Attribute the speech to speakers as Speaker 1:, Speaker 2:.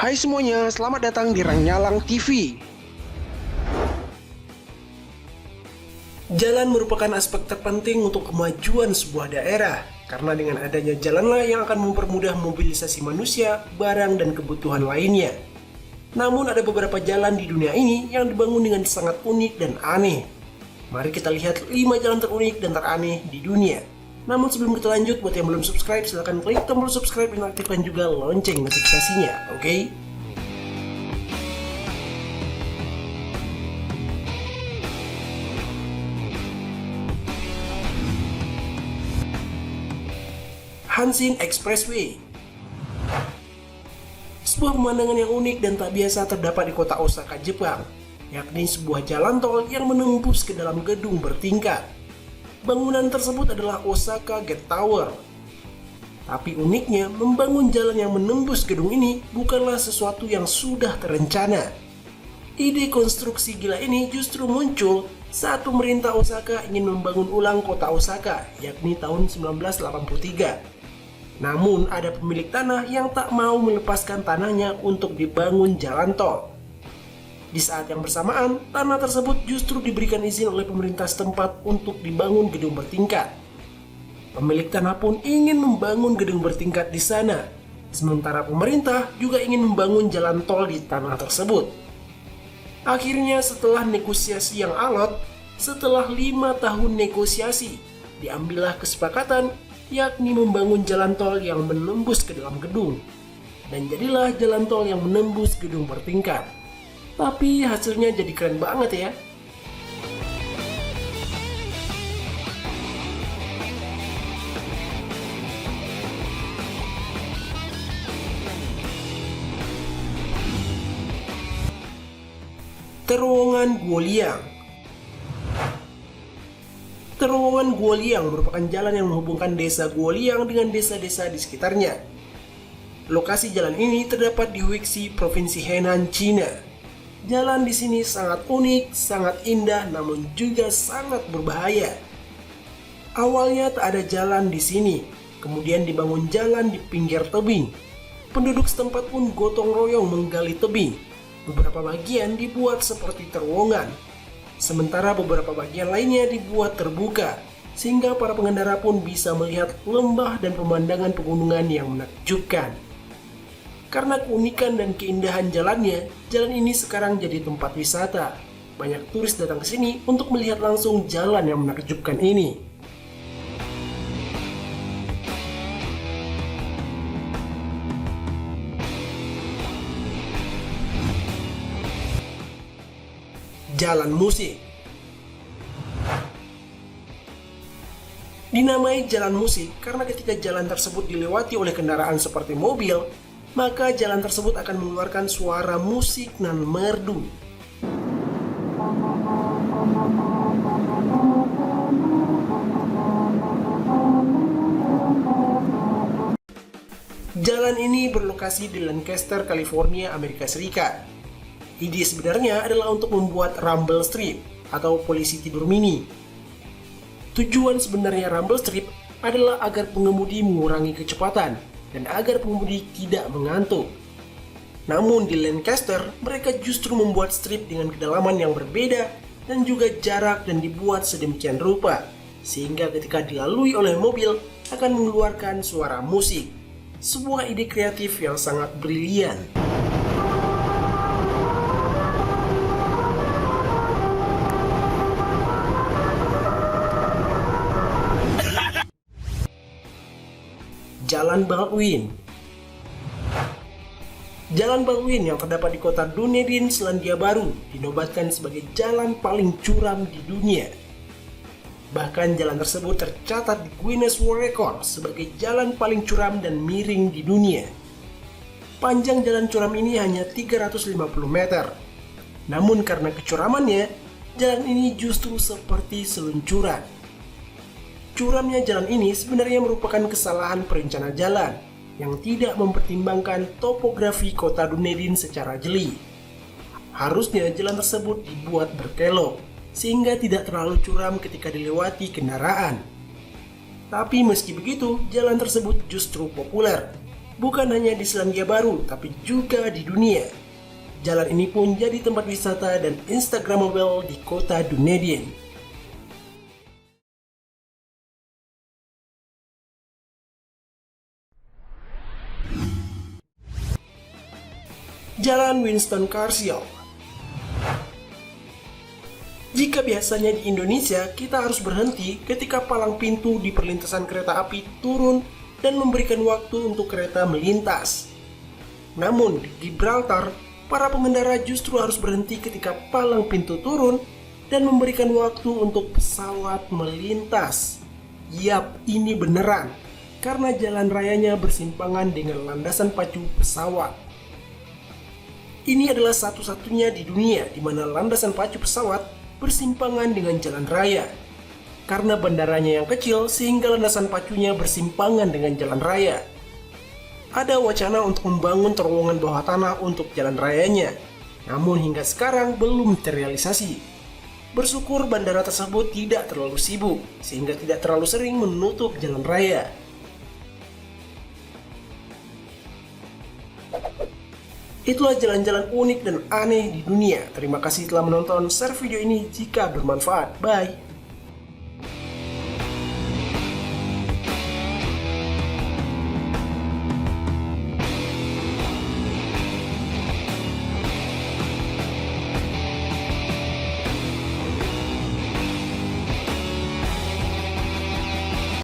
Speaker 1: Hai semuanya, selamat datang di Rangnyalang TV.
Speaker 2: Jalan merupakan aspek terpenting untuk kemajuan sebuah daerah, karena dengan adanya jalanlah yang akan mempermudah mobilisasi manusia, barang, dan kebutuhan lainnya. Namun ada beberapa jalan di dunia ini yang dibangun dengan sangat unik dan aneh. Mari kita lihat 5 jalan terunik dan teraneh di dunia. Namun sebelum kita lanjut, buat yang belum subscribe, silahkan klik tombol subscribe dan aktifkan juga lonceng notifikasinya, oke? Hanshin Expressway. Sebuah pemandangan yang unik dan tak biasa terdapat di kota Osaka, Jepang, yakni sebuah jalan tol yang menembus ke dalam gedung bertingkat. Bangunan tersebut adalah Osaka Gate Tower. Tapi uniknya, membangun jalan yang menembus gedung ini bukanlah sesuatu yang sudah terencana. Ide konstruksi gila ini justru muncul saat pemerintah Osaka ingin membangun ulang kota Osaka, yakni tahun 1983. Namun ada pemilik tanah yang tak mau melepaskan tanahnya untuk dibangun jalan tol. Di saat yang bersamaan, tanah tersebut justru diberikan izin oleh pemerintah setempat untuk dibangun gedung bertingkat. Pemilik tanah pun ingin membangun gedung bertingkat di sana, sementara pemerintah juga ingin membangun jalan tol di tanah tersebut. Akhirnya setelah negosiasi yang alot, setelah 5 tahun negosiasi, diambillah kesepakatan yakni membangun jalan tol yang menembus ke dalam gedung. Dan jadilah jalan tol yang menembus gedung bertingkat. Tapi hasilnya jadi keren banget ya. Terowongan Guoliang. Terowongan Guoliang merupakan jalan yang menghubungkan desa Guoliang dengan desa-desa di sekitarnya. Lokasi jalan ini terdapat di Huixi, Provinsi Henan, Cina. Jalan di sini sangat unik, sangat indah, namun juga sangat berbahaya. Awalnya tak ada jalan di sini, kemudian dibangun jalan di pinggir tebing. Penduduk setempat pun gotong royong menggali tebing. Beberapa bagian dibuat seperti terowongan, sementara beberapa bagian lainnya dibuat terbuka, sehingga para pengendara pun bisa melihat lembah dan pemandangan pegunungan yang menakjubkan. Karena keunikan dan keindahan jalannya, jalan ini sekarang jadi tempat wisata. Banyak turis datang ke sini untuk melihat langsung jalan yang menakjubkan ini. Jalan musik. Dinamai jalan musik karena ketika jalan tersebut dilewati oleh kendaraan seperti mobil, maka jalan tersebut akan mengeluarkan suara musik nan merdu. Jalan ini berlokasi di Lancaster, California, Amerika Serikat. Ide sebenarnya adalah untuk membuat rumble strip atau polisi tidur mini. Tujuan sebenarnya rumble strip adalah agar pengemudi mengurangi kecepatan dan agar pengemudi tidak mengantuk. Namun di Lancaster, mereka justru membuat strip dengan kedalaman yang berbeda dan juga jarak dan dibuat sedemikian rupa, sehingga ketika dilalui oleh mobil akan mengeluarkan suara musik. Sebuah ide kreatif yang sangat brilian. Jalan Baldwin. Jalan Baldwin yang terdapat di kota Dunedin, Selandia Baru, dinobatkan sebagai jalan paling curam di dunia. Bahkan jalan tersebut tercatat di Guinness World Record sebagai jalan paling curam dan miring di dunia. Panjang jalan curam ini hanya 350 meter. Namun karena kecuramannya, jalan ini justru seperti seluncuran. Curamnya jalan ini sebenarnya merupakan kesalahan perencana jalan yang tidak mempertimbangkan topografi kota Dunedin secara jeli. Harusnya jalan tersebut dibuat berkelok sehingga tidak terlalu curam ketika dilewati kendaraan. Tapi meski begitu, jalan tersebut justru populer Bukan hanya di Selandia Baru, tapi juga di dunia. Jalan ini pun jadi tempat wisata dan Instagramable di kota Dunedin. Jalan Winston Churchill. Jika biasanya di Indonesia kita harus berhenti ketika palang pintu di perlintasan kereta api turun dan memberikan waktu untuk kereta melintas. Namun di Gibraltar, para pengendara justru harus berhenti ketika palang pintu turun dan memberikan waktu untuk pesawat melintas. Yap, ini beneran, karena jalan rayanya bersimpangan dengan landasan pacu pesawat. Ini adalah satu-satunya di dunia di mana landasan pacu pesawat bersimpangan dengan jalan raya. Karena bandaranya yang kecil sehingga landasan pacunya bersimpangan dengan jalan raya. Ada wacana untuk membangun terowongan bawah tanah untuk jalan rayanya, namun hingga sekarang belum terrealisasi. Bersyukur bandara tersebut tidak terlalu sibuk, sehingga tidak terlalu sering menutup jalan raya. Itulah jalan-jalan unik dan aneh di dunia. Terima kasih telah menonton. Share video ini jika bermanfaat. Bye!